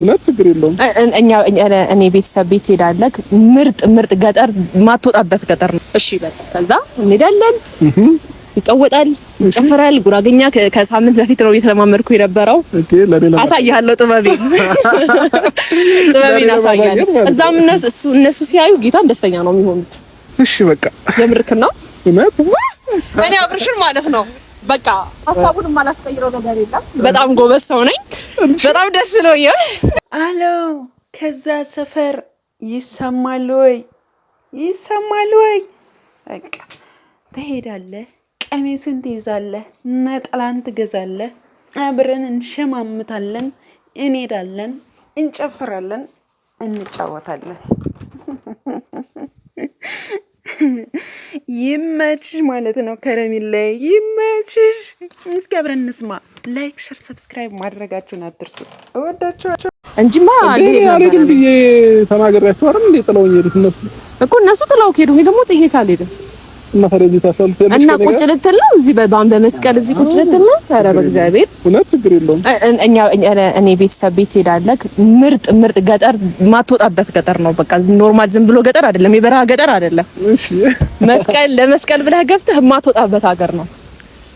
ሁለት ችግር የለውም። እኔ ቤተሰብ ቤት ሄዳለክ ምርጥ ገጠር ማትወጣበት ገጠር ነው። እሺ በቃ ከዛ እንሄዳለን። ይቀወጣል፣ ይጨፍራል። ጉራገኛ ከሳምንት በፊት ነው እየተለማመድኩ የነበረው። አሳያለሁ ጥበቤን አሳያለሁ። እዛም እነሱ ሲያዩ ጌታን ደስተኛ ነው የሚሆኑት። እሺ በቃ የምርክ ነው እኔ አብርሽን ማለት ነው በቃ ሀሳቡን ማላስቀይረው ነገር የለም። በጣም ጎበዝ ሰው ነኝ። በጣም ደስ ይለኛል። አሎ ከዛ ሰፈር ይሰማል ወይ? በቃ ትሄዳለህ፣ ቀሚስን ትይዛለህ፣ ነጠላን ትገዛለህ፣ አብረን እንሸማምታለን፣ እንሄዳለን፣ እንጨፍራለን፣ እንጫወታለን። ይመችሽ ማለት ነው። ከረሚላ ይመችሽ። እስኪ አብረን እንስማ። ላይክ፣ ሼር፣ ሰብስክራይብ ማድረጋችሁን አትርሱ። እወዳችኋለሁ እንጂማ አልሄድም ብዬ ተናግሬያቸው አይደል እንዴ? ጥለውኝ ሄዱት እነሱ ጥለው ሄዱ። እኔ ደግሞ ጥዬ ካልሄድም እና ፈረጂ ታሰልፍ እና ቁጭ ልትል ነው እዚህ በመስቀል እዚህ ቁጭ ልትል ነው። ኧረ በእግዚአብሔር እውነት ችግር የለውም። እኔ ቤተሰብ ቤት ሄዳለክ ምርጥ ገጠር ማትወጣበት ገጠር ነው። በቃ ኖርማል ዝም ብሎ ገጠር አይደለም፣ የበረሃ ገጠር አይደለም። እሺ ለመስቀል ብለህ ገብተህ ማትወጣበት ሀገር ነው።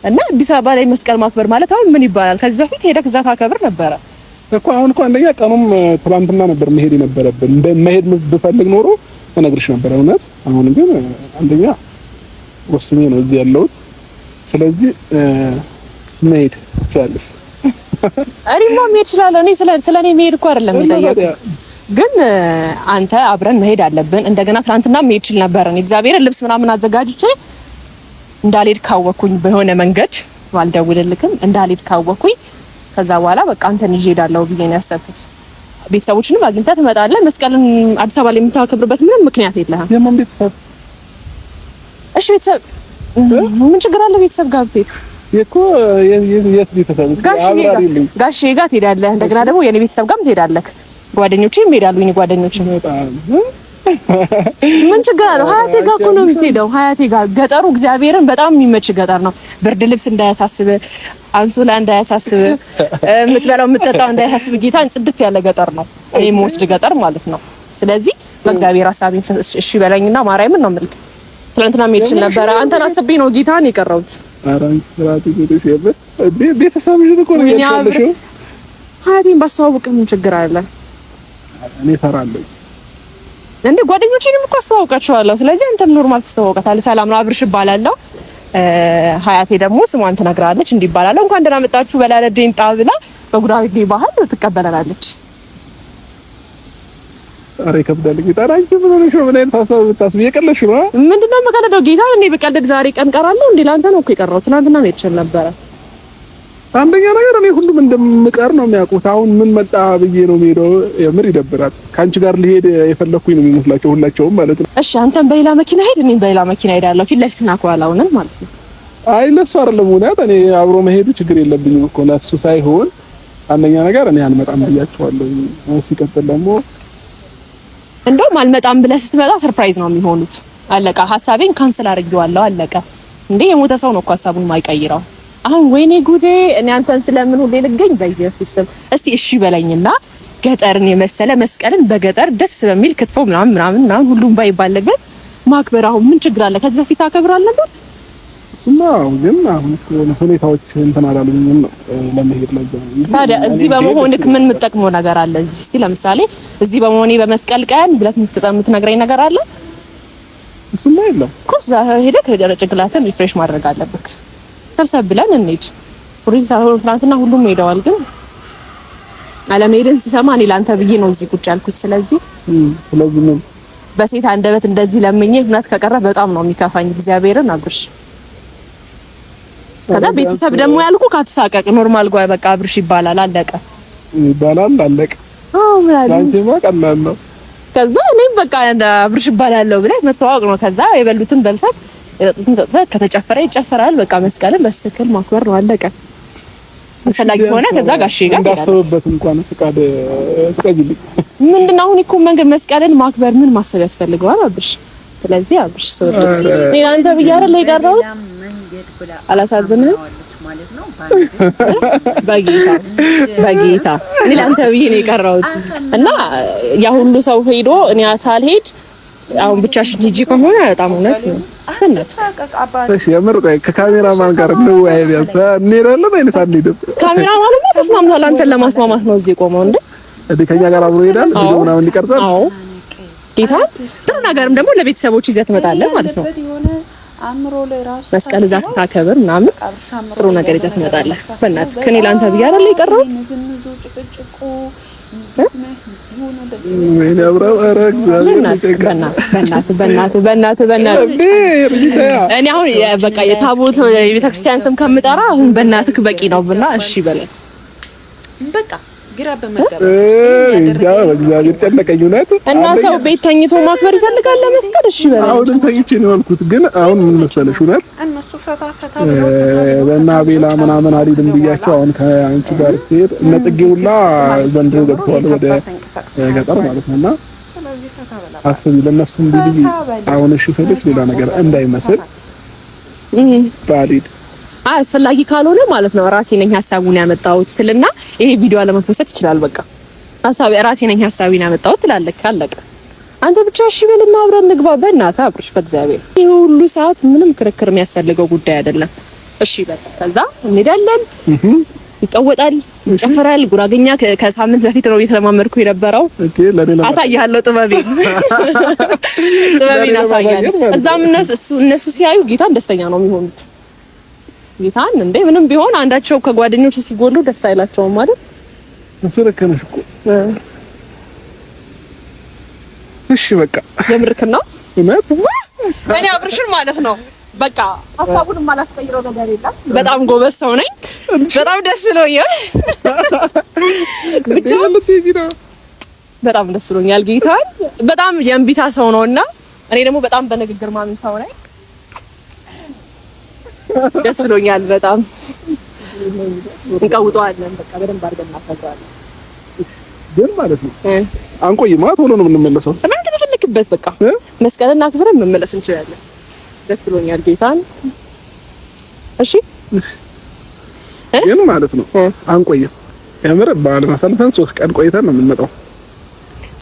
እና አዲስ አበባ ላይ መስቀል ማክበር ማለት አሁን ምን ይባላል? ከዚህ በፊት ሄደክ እዛ ታከብር ነበረ እኮ። አሁን እኮ አንደኛ ቀኑም ትላንትና ነበር መሄድ የነበረብን። መሄድ ብፈልግ ኖሮ እነግርሽ ነበር እውነት። አሁን ግን አንደኛ ወስኜ ነው እዚህ ያለሁት። ስለዚህ መሄድ ትችላለሽ። እኔማ መሄድ እችላለሁ። እኔ ስለኔ መሄድ እኮ አይደለም የጠየቁት፣ ግን አንተ አብረን መሄድ አለብን። እንደገና ትናንትና መሄድ እችል ነበር። እኔ እግዚአብሔርን ልብስ ምናምን አዘጋጅቼ እንዳልሄድ ካወኩኝ በሆነ መንገድ ባልደውልልክም እንዳልሄድ ካወኩኝ ከዛ በኋላ በቃ አንተን ይዤ እሄዳለሁ ብዬ ነው ያሰብኩት። ቤተሰቦችንም አግኝተህ ትመጣለህ። መስቀልን አዲስ አበባ ላይ የምታከብርበት ምንም ምክንያት የለህም። የማን ቤተሰብ? እሺ ቤተሰብ ምን ችግር አለ? ቤተሰብ ጋር ብትሄድ እኮ የት ቤተሰብ? ጋሼ ጋር ትሄዳለህ። እንደገና ደግሞ የኔ ቤተሰብ ጋርም ትሄዳለህ። ጓደኞቼም ይሄዳሉ። የኔ ጓደኞቼም ምን ችግር አለው? ሀያቴ ጋር እኮ ነው የምትሄደው። ሀያቴ ጋር ገጠሩ እግዚአብሔርን በጣም የሚመች ገጠር ነው። ብርድ ልብስ እንዳያሳስብ፣ አንሶላ እንዳያሳስብ፣ የምትበላው የምትጠጣው እንዳያሳስብ፣ ጌታን ጽድት ያለ ገጠር ነው እኔ የምወስድ ገጠር ማለት ነው። ስለዚህ በእግዚአብሔር ሐሳቤን እሺ በለኝና ማርያምን ነው የምልክ። ትናንትና መሄድ ይችል ነበር። አንተን አስቤ ነው ጌታን የቀረሁት። አራን ስራቲ ቤተሰብ የለም ቤተሰብ ይልቁ ነው ያሻለሽው። ሀያቴን ባስተዋውቅ ምን ችግር አለ? እኔ እፈራለሁ እንዴ ጓደኞቼንም እኮ አስተዋውቃቸዋለሁ። ስለዚህ አንተም ኖርማል ተስተዋውቃታለህ። ሰላም ነው አብርሽ እባላለሁ። ሀያቴ ደግሞ ስሟን ትነግራለች። እንዲህ እባላለሁ። እንኳን ደህና መጣችሁ በላለደኝ ጣብላ በጉራጌ ባህል ትቀበለናለች። አሬ ከብዳል ጌታ አንቺ ምን ሆነሽ ነው? ምን አይነት ሀሳብ ብታስብ የቀለሽ ነው? ምንድነው መቀለደው? ጌታ እኔ በቀልድ ዛሬ ቀን ቀራለሁ እንዴ? ላንተ ነው እኮ የቀረው። ትናንትና መሄድ ይችል ነበረ። አንደኛ ነገር እኔ ሁሉም እንደምቀር ነው የሚያውቁት። አሁን ምን መጣ ብዬ ነው የምሄደው። የምር ይደብራል። ካንቺ ጋር ልሄድ የፈለኩኝ ነው የሚመስላቸው ሁላቸውም ማለት ነው። እሺ አንተም በሌላ መኪና ሄድ፣ እኔም በሌላ መኪና ሄዳለሁ። ፊት ለፊት እናኳላው ነን ማለት ነው። አይ ለሱ አይደለም እውነት። እኔ አብሮ መሄዱ ችግር የለብኝም እኮ ለሱ ሳይሆን አንደኛ ነገር እኔ አልመጣም ብያቸዋለሁ። ሲቀጥል ደግሞ እንደውም አልመጣም ብለህ ስትመጣ ሰርፕራይዝ ነው የሚሆኑት። አለቃ ሐሳቤን ካንሰል አድርጌዋለሁ። አለቃ እንዴ የሞተ ሰው ነው እኮ ሐሳቡን ማይቀይረው። አሁን ወይኔ ጉዴ! እኔ አንተን ስለምን ሁሌ ልገኝ በኢየሱስ ስም። እስቲ እሺ በለኝና ገጠርን የመሰለ መስቀልን በገጠር ደስ በሚል ክትፎ ምናምን ሁሉም ቫይብ ባለበት ማክበር አሁን ምን ችግር አለ? ከዚህ በፊት አከብራለሁ ነበር። እሱማ ግን አሁን ሁኔታዎች እንትን አላሉኝም ለመሄድ ለዛ። ታዲያ እዚህ በመሆንክ ምን የምጠቅመው ነገር አለ? እዚህ እስቲ ለምሳሌ እዚህ በመሆኔ በመስቀል ቀን ብለት የምትነግረኝ ነገር አለ? እሱማ የለም እኮ እዛ ሄደህ ጭንቅላትን ሪፍሬሽ ማድረግ አለብህ። ሰብሰብ ብለን እንሂድ። ትናንትና ሁሉም ሄደዋል፣ ግን አለመሄድን ስሰማ እኔ ላንተ ብዬ ነው እዚህ ቁጭ ያልኩት። ስለዚህ ነው በሴት አንደበት እንደዚህ ለምኜ እውነት ከቀረ በጣም ነው የሚከፋኝ። እግዚአብሔርን አብርሽ ከዛ ቤተሰብ ደግሞ ያልኩ ካትሳቀቅ ኖርማል ጓይ በቃ አብርሽ ይባላል አለቀ። አዎ ማለት አንቺማ ቀላል ነው። ከዛ እኔም በቃ አብርሽ ይባላለሁ ብለህ መተዋወቅ ነው። ከዛ የበሉትን በልተህ ከተጨፈረ ይጨፈራል። በቃ መስቀልን በስትክክል ማክበር ነው አለቀ። አስፈላጊ ሆነ ከዛ ጋሼ ጋር እንዳሰበበት እንኳን ፍቃድ ፍቃድልኝ። ምንድነው አሁን እኮ መንገድ መስቀልን ማክበር ምን ማሰብ ያስፈልገዋል አብርሽ? ስለዚህ አብርሽ ሰው እኔ አንተ ብዬ አይደል የቀረሁት? አላሳዝንም። ማለት ነው። በጌታ እኔ ለአንተ ብዬ ነው የቀረሁት እና ያ ሁሉ ሰው ሄዶ እኔ ሳልሄድ አሁን ብቻሽን ሂጂ ከሆነ በጣም እውነት ነው። እሺ የምር ከካሜራማን ጋር ነው አይደል? እንሄዳለን አይነት አንሄድም። ካሜራማንማ ተስማምቷል። አንተን ለማስማማት ነው እዚህ ቆመው እንዴ ከኛ ጋር አብሮ ይሄዳል ቪዲዮ ምናምን ይቀርጻል። አዎ ጌታ ጥሩ ነገርም ደግሞ ለቤተሰቦች ይዘህ ትመጣለህ ማለት ነው። መስቀል እዛ ስታከብር ምናምን ጥሩ ነገር ይዘህ ትመጣለህ። በእናትህ ከኔ ላንተ ብዬ አይደል የቀረሁት? በእናትህ እኔ አሁን በቃ የታቦት የቤተክርስቲያን ስም ከምጠራ አሁን በእናትህ በቂ ነው ብላ እሺ በለኝ በቃ ግራ በመጋባት እግዚአብሔር ጨነቀኝ እውነት። እና ሰው ቤት ተኝቶ ማክበር ይፈልጋል ለመስቀል እሺ በለኝ። አሁን ተኝቼ ነው ያልኩት፣ ግን አሁን ምን መሰለሽ እውነት እነሱ ፈታ በእና ቤላ ምናምን አልሄድም ብያቸው አሁን ከአንቺ ጋር ሲሄድ እነ ጽጌ ሁላ ዘንድሮ ገብተዋል ወደ ገጠር ማለት ነውና አስቢ ለነሱም ቢልይ አሁን እሺ ፈልክ ሌላ ነገር እንዳይመስል ባሊድ አስፈላጊ ካልሆነ ማለት ነው ራሴ ነኝ ሐሳቡን ያመጣሁት ትልና ይሄ ቪዲዮ አለመፖስት ይችላል። በቃ ራሴ ነኝ ሐሳቡን ያመጣሁት ትላለህ። ካለቀ አንተ ብቻ እሺ በልና አብረን እንግባ። በእናትህ አብርሽ በእግዚአብሔር ይሄ ሁሉ ሰዓት ምንም ክርክር የሚያስፈልገው ጉዳይ አይደለም። እሺ በቃ ከዛ እንሄዳለን፣ ይቀወጣል፣ እንጨፍራል። ጉራገኛ ከሳምንት በፊት ነው እየተለማመድኩ የነበረው። አሳያለሁ ጥበቤን አሳያለሁ። እዛም እነሱ ሲያዩ ጌታን ደስተኛ ነው የሚሆኑት። ጌታን እንዴ ምንም ቢሆን አንዳቸው ከጓደኞች ሲጎሉ ደስ አይላቸውም ማለት እንሰረከነሽ እኮ እሺ በቃ የምርክና ነው እውነት እኔ አብርሽን ማለት ነው በቃ ሐሳቡን ማላስቀይረው ነገር የለም። በጣም ጎበዝ ሰው ነኝ። በጣም ደስ ብሎኛል። በጣም ደስ ብሎኛል። ጌታን በጣም የእምቢታ ሰው ነውና እኔ ደግሞ በጣም በንግግር ማምን ሰው ነኝ። ደስ ብሎኛል በጣም እንቀውጠዋለን። በቃ በደንብ አድርገን እናፈጋለን። ግን ማለት ነው አንቆይማ ቶሎ ነው የምንመለሰው። እናንተ በፈለክበት በቃ መስቀልና አክብረን መመለስ እንችላለን። ደስ ብሎኛል ጌታን። እሺ ግን ማለት ነው አንቆይም። የምር በዓልን አሳልፈን 3 ቀን ቆይተን ነው የምንመጣው።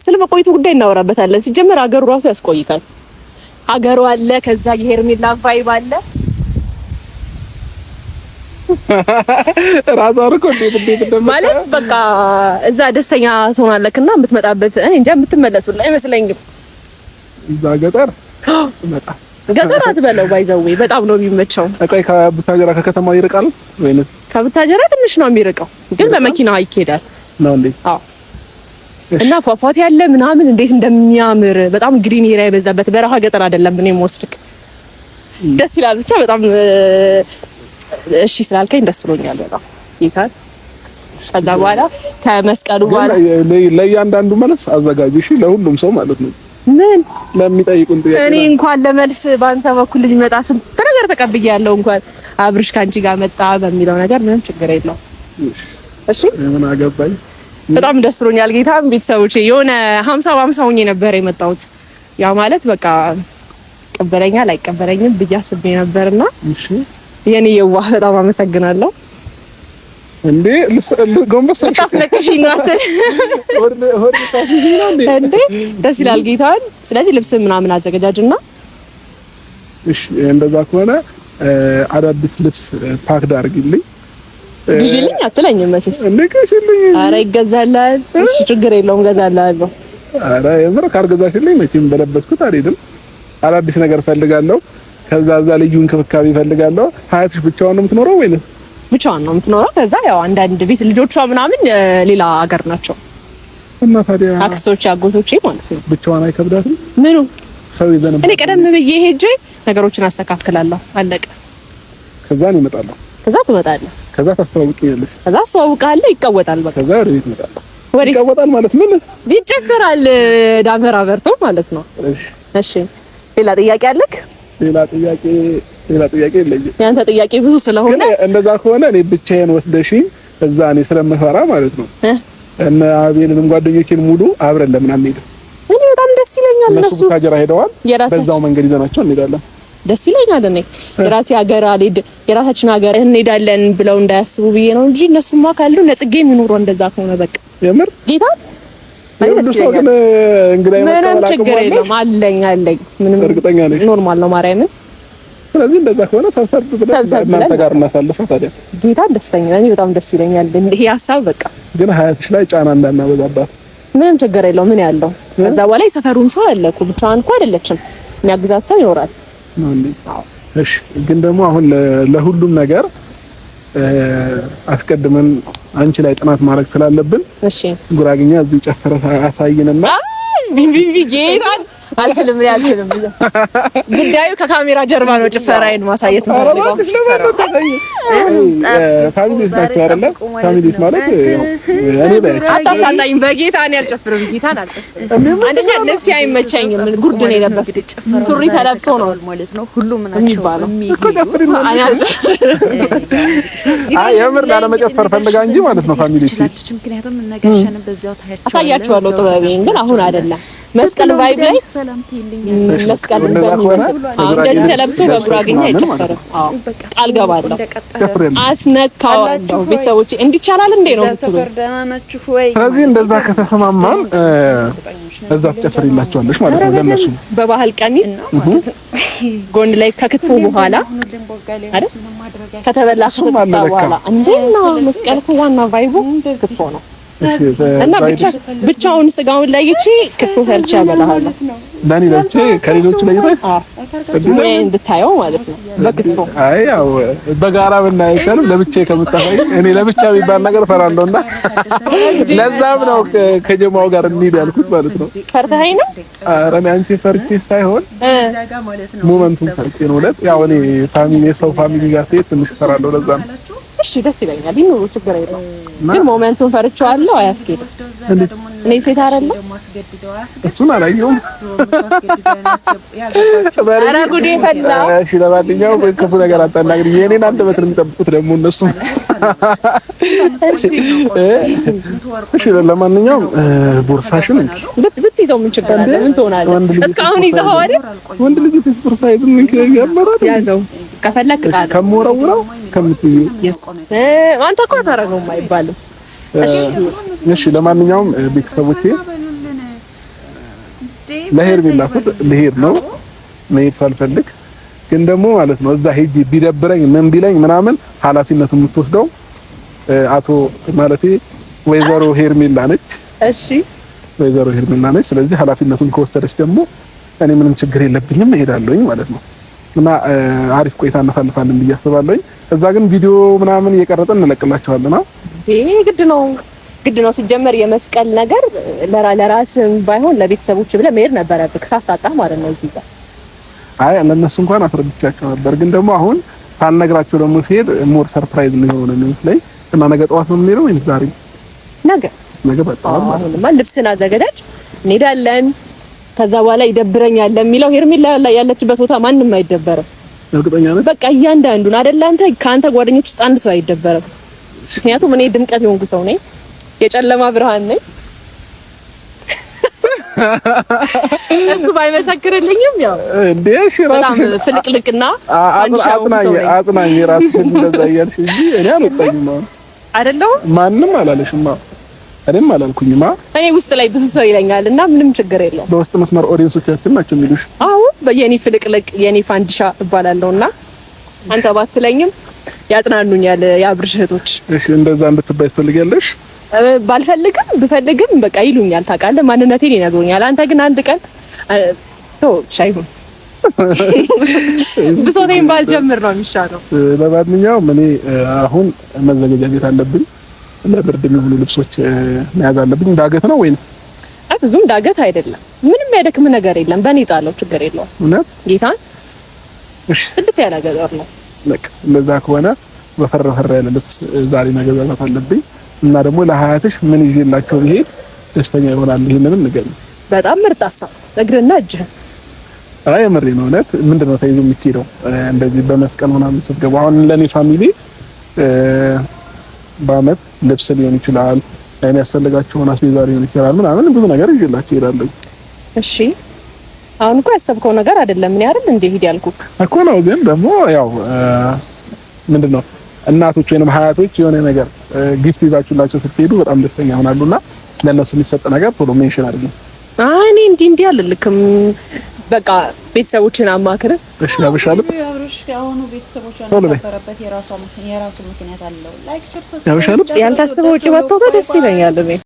ስለ መቆየቱ ጉዳይ እናወራበታለን። ሲጀመር ሀገሩ ራሱ ያስቆይካል። ሀገሩ አለ፣ ከዛ የሄርሜላ ቫይብ አለ። ራዛር እኮ እንዴት ማለት በቃ እዛ ደስተኛ ትሆናለህና የምትመጣበት እኔ እንጃ የምትመለሱላ አይመስለኝም። እዛ ገጠር ገጠር አትበለው ባይዘዌ በጣም ነው የሚመቸው። አቀይ ከቡታጀራ ከከተማው ይርቃል ወይስ? ከቡታጀራ ትንሽ ነው የሚርቀው፣ ግን በመኪና ይኬዳል ነው እንዴ? አዎ። እና ፏፏቴ ያለ ምናምን እንዴት እንደሚያምር በጣም ግሪን ኤሪያ የበዛበት በረሃ ገጠር አይደለም። እኔ የምወስድክ ደስ ይላል። ብቻ በጣም እሺ ስላልከኝ ደስ ብሎኛል በጣም ይካል። ከዛ በኋላ ከመስቀሉ በኋላ ለእያንዳንዱ መልስ አዘጋጅ እሺ፣ ለሁሉም ሰው ማለት ነው። ምን ለሚጠይቁን ጥያቄ እኔ እንኳን ለመልስ ባንተ በኩል ሊመጣ ስንት ነገር ተቀብያለሁ። እንኳን አብርሽ ካንቺ ጋር መጣ በሚለው ነገር ምንም ችግር የለውም። እሺ ምን አገባኝ። በጣም ደስ ብሎኛል። ጌታም ቤተሰቦቼ የሆነ 50 ሆኜ ነበር የመጣሁት። ያ ማለት በቃ ቀበለኛል አይቀበለኝም ብዬ አስቤ ነበርና እሺ የኔ የዋህ በጣም አመሰግናለሁ። እንዴ ጎንበስ ታስለከሽኝ ነው እንዴ? ደስ ይላል ጌታን። ስለዚህ ልብስ ምናምን አዘጋጃጅና እሺ እንደዛ ከሆነ አዳዲስ ልብስ ፓክ አድርጊልኝ። ግዢልኝ አትለኝም መቼስ እንዴ? ግዢልኝ። ኧረ ይገዛላል። እሺ ችግር የለውም እገዛላለሁ። ኧረ የምር ካልገዛሽልኝ መቼም በለበስኩት አልሄድም። አዳዲስ ነገር ፈልጋለሁ። ከዛ ልዩ እንክብካቤ ፈልጋለሁ። ሀያትሽ ብቻዋን ነው የምትኖረው ወይስ? ብቻዋን ነው የምትኖረው። ከዛ ያው አንዳንድ ቤት ልጆቿ ምናምን ሌላ ሀገር ናቸው እና ታዲያ አክስቶች አጎቶቼ ማለት ነው። ብቻዋን አይከብዳትም? ምኑ ሰው ይዘን እኔ ቀደም ብዬ ሄጄ ነገሮችን አስተካክላለሁ። አለቀ። ከዛ ነው እመጣለሁ። ከዛ ትመጣለህ። ከዛ ታስተዋውቂኛለሽ። ከዛ አስተዋውቃለሁ። ይቀወጣል። በቃ ከዛ ወደ ቤት እመጣለሁ። ይቀወጣል ማለት ምን? ይጨፍራል። ዳመራ በርቶ ማለት ነው። እሺ ሌላ ጥያቄ አለክ? ሌላ ጥያቄ የለኝም። ያንተ ጥያቄ ብዙ ስለሆነ እንደዛ ከሆነ እኔ ብቻዬን ወስደሽኝ እዛ እኔ ስለምፈራ ማለት ነው እና አቤልንም ጓደኞቼን ሙሉ አብረን ለምን አንሄድም? እኔ በጣም ደስ ይለኛል። እነሱ ታጀራ ሄደዋል። በዛው መንገድ ይዘናቸው እንሄዳለን። ደስ ይለኛል። እኔ የራሴ ሀገር አልሄድ የራሳችን ሀገር እንሄዳለን ብለው እንዳያስቡ ብዬ ነው እንጂ እነሱማ ካሉ ለጽጌ የሚኖረው እንደዛ ከሆነ በቃ የምር ጌታ ምንም ችግር የለም አለኝ ምንም እርግጠኛ ነኝ ኖርማል ነው ማርያምን። ስለዚህ እንደዛ ከሆነ ሰብሰብ ብለን ጋር እናሳልፈው ታዲያ ጌታ ደስተኛ ነኝ በጣም ደስ ይለኛል። ይሄ ሀሳብ በቃ ግን ሀያትሽ ላይ ጫና እንዳናበዛባት ምንም ችግር የለውም። ምን ያለው ከዛ በኋላ የሰፈሩን ሰው አለ እኮ ብቻዋን እኮ አይደለችም የሚያግዛት ሰው ይኖራል። እሺ ግን ደግሞ አሁን ለሁሉም ነገር አስቀድመን አንቺ ላይ ጥናት ማድረግ ስላለብን እሺ ጉራግኛ እዚህ ጨፈረ አሳይንና ቢቢቢ ጌታን አልችልም ጉዳዩ ከካሜራ ጀርባ ነው። ጭፈራዬን ማሳየት ነው። ፋሚሊ ስታክ አይደለ? ፋሚሊ ማለት እኔ አታሳጣኝ በጌታ እኔ አልጨፍርም። ጌታን አልጨፍርም። አንደኛ ልብስ አይመቸኝም። ጉርድ ነው የለበስኩት። ሱሪ ተለብሶ ነው ማለት ነው ሁሉም ናቸው እኮ ጨፍሪና አይ የምር ላለመጨፈር ፈልጋ እንጂ ማለት ነው። ፋሚሊ ምክንያቱም ነገርሽን በዚያው ታያችሁ አሳያችኋለሁ። ጥበቤን ግን አሁን አይደለም መስቀል ቫይብ ላይ መስቀል እንደዚህ ተለብሶ በጉራግኛ አይጨፈርም። አዎ ቃል ገባለሁ አስነካዋለሁ። ቤተሰቦቼ እንዲቻላል እንዴ ነው የምትሉት? ስለዚህ እንደዛ ከተሰማማን እዛ ትጨፍሪላችኋለሽ ማለት ነው። ለነሱ በባህል ቀሚስ ጎን ላይ ከክትፎ በኋላ አይደል ከተበላ በኋላ እንዴና መስቀል እኮ ዋና ቫይቡ ክትፎ ነው። እና ብቻውን ስጋውን ለይቼ ክትፎ ሰርቼ አበላሃለሁ። ዳኒ ለብቼ ከሌሎቹ ለይተህ ወይ እንድታየው ማለት ነው በክትፎ። አይ ያው በጋራ ብናይከል ለብቼ ከምታፈይ እኔ ለብቻ የሚባል ነገር ፈራለሁና ለዛም ነው ከጀማው ጋር እንሂድ ያልኩት ማለት ነው። ፈርተኸኝ ነው? ኧረ እኔ አንቺ ፈርቼ ሳይሆን ሞመንቱን ፈርቼ ነው። ያው እኔ ፋሚሊ የሰው ፋሚሊ ጋር ስሄድ ትንሽ ፈራለሁ። ለዛ ነው። እሺ ደስ ይለኛል። ይኖሩ ችግር የለውም። ግን ሞመንቱን ፈርቼዋለሁ። አያስኬድም። እኔ ሴት አይደለም እሱን አላየሁም። ኧረ ጉዴ ፈላ። እሺ ለማንኛውም ክፉ ነገር አታናግሪ። የኔን አንደበት ነው የሚጠብቁት ደግሞ እነሱ። እሺ ለማንኛውም ቦርሳሽን ብትይዘው ምን ችግር አለ? ምን ትሆናለህ? እስካሁን ይዘኸው አይደል? ወንድ ልጅ ፌስቡክ ሳይት ምን ከያመራል ያዘው ከፈለክ ቃል ከሞረውራው ከምትይ አንተ እኮ አታረገውም አይባልም። እሺ ለማንኛውም ቤተሰቦቼ ለሄርሜላ ፉት ልሄድ ነው መሄድ ሳልፈልግ ግን ደግሞ ማለት ነው እዛ ሄጂ ቢደብረኝ ምን ቢለኝ ምናምን ኃላፊነቱን የምትወስደው አቶ ማለቴ ወይዘሮ ሄርሜላ ነች። እሺ ወይዘሮ ሄርሜላ ነች። ስለዚህ ኃላፊነቱን ከወሰደች ደግሞ እኔ ምንም ችግር የለብኝም እሄዳለሁኝ ማለት ነው። እና አሪፍ ቆይታ እናሳልፋለን ብዬ አስባለሁኝ። እዛ ግን ቪዲዮ ምናምን እየቀረጥን እንለቅላችኋለን። ይሄ ግድ ነው ሲጀመር የመስቀል ነገር ለራስም ባይሆን ለቤተሰቦች ብለህ መሄድ ነበረብህ። ሳሳጣህ ማለት ነው እዚህ ጋር አይ ለነሱ እንኳን አስረድቻቸው ነበር። ግን ደግሞ አሁን ሳልነግራቸው ደግሞ ሲሄድ ሞር ሰርፕራይዝ ነው የሆነው ላይ እና ነገ ጠዋት ነው የምንሄደው ወይስ ዛሬ? ነገ በጣም አሁንማ ልብስን አዘገጃጅ እንሄዳለን። ከዛ በኋላ ይደብረኛል ለሚለው ሄርሜላ ያለችበት ቦታ ማንም አይደበርም። እርግጠኛ ነኝ። በቃ እያንዳንዱን አይደል አንተ ከአንተ ጓደኞች ውስጥ አንድ ሰው አይደበርም። ምክንያቱም እኔ ድምቀት የሆንኩ ሰው ነኝ፣ የጨለማ ብርሃን ነኝ። እሱ ባይመሰክርልኝም ያው እንዴ በጣም ፍልቅልቅና አጥናኝ ራስሽን እንደዛ እያልሽ እንጂ እኔ አልወጣኝም አይደለም። ማንም አላለሽማ እኔም አላልኩኝማ። እኔ ውስጥ ላይ ብዙ ሰው ይለኛል እና ምንም ችግር የለውም። በውስጥ መስመር ኦዲየንሶቻችን ናቸው የሚሉሽ። አዎ በየኔ ፍልቅልቅ የኔ ፋንዲሻ እባላለሁና አንተ ባትለኝም ያጽናኑኛል የአብርሽ እህቶች። እሺ እንደዛ እንድትባይ ትፈልጊያለሽ? ባልፈልግም ብፈልግም በቃ ይሉኛል። ታውቃለህ ማንነቴን ይነግሩኛል። አንተ ግን አንድ ቀን ሻይሁን ብሶቴን ባልጀምር ነው የሚሻለው። ለማንኛውም እኔ አሁን መዘጋጀት አለብኝ። ለብርድ የሚሆኑ ልብሶች መያዝ አለብኝ። ዳገት ነው ወይስ? ብዙም ዳገት አይደለም። ምንም ያደክም ነገር የለም። በእኔ ጣለው ችግር የለውም። እውነት ጌታን እሺ ጽድት ያለ ነገር ነው። በቃ እንደዛ ከሆነ በፈረፈረ ያለ ልብስ ዛሬ መገዛት አለብኝ እና ደግሞ ለሀያትሽ ምን ይዤላቸው ብሄድ ደስተኛ ይሆናል። ይሄንንም ንገሪኝ። በጣም ምርጥ ሀሳብ እግርና እጅህ። አይ የምሬ ነው። እውነት ምንድነው ተይዞ የሚሄደው እንደዚህ በመስቀል ምናምን ስትገባ አሁን ለኔ ፋሚሊ በአመት ልብስ ሊሆን ይችላል፣ የሚያስፈልጋቸውን አስቤዛ ሊሆን ይችላል ምናምን ብዙ ነገር ይዤላቸው እሄዳለሁ። እሺ አሁን እኮ ያሰብከው ነገር አይደለም። ምን ያርል እንደ ሂድ ያልኩክ እኮ ነው። ግን ደግሞ ያው ምንድነው እናቶች ወይንም ሀያቶች የሆነ ነገር ጊፍት ይዛችሁላቸው ስትሄዱ በጣም ደስተኛ ሆናሉና ለነሱ የሚሰጥ ነገር ቶሎ ሜንሽን አድርጉ። እኔ እንዲህ አልልክም። በቃ ቤተሰቦችን አማክረ እሺ ያብሻለሁ። ያብሩሽ ያሁኑ ቤተሰቦቿን ተፈረበት የራሱ ምክንያት አለው። ላይክ ሸር ሰብስክራይብ ያልታሰበው ወጪ ወጥቶ ደስ ይለኛል እኔ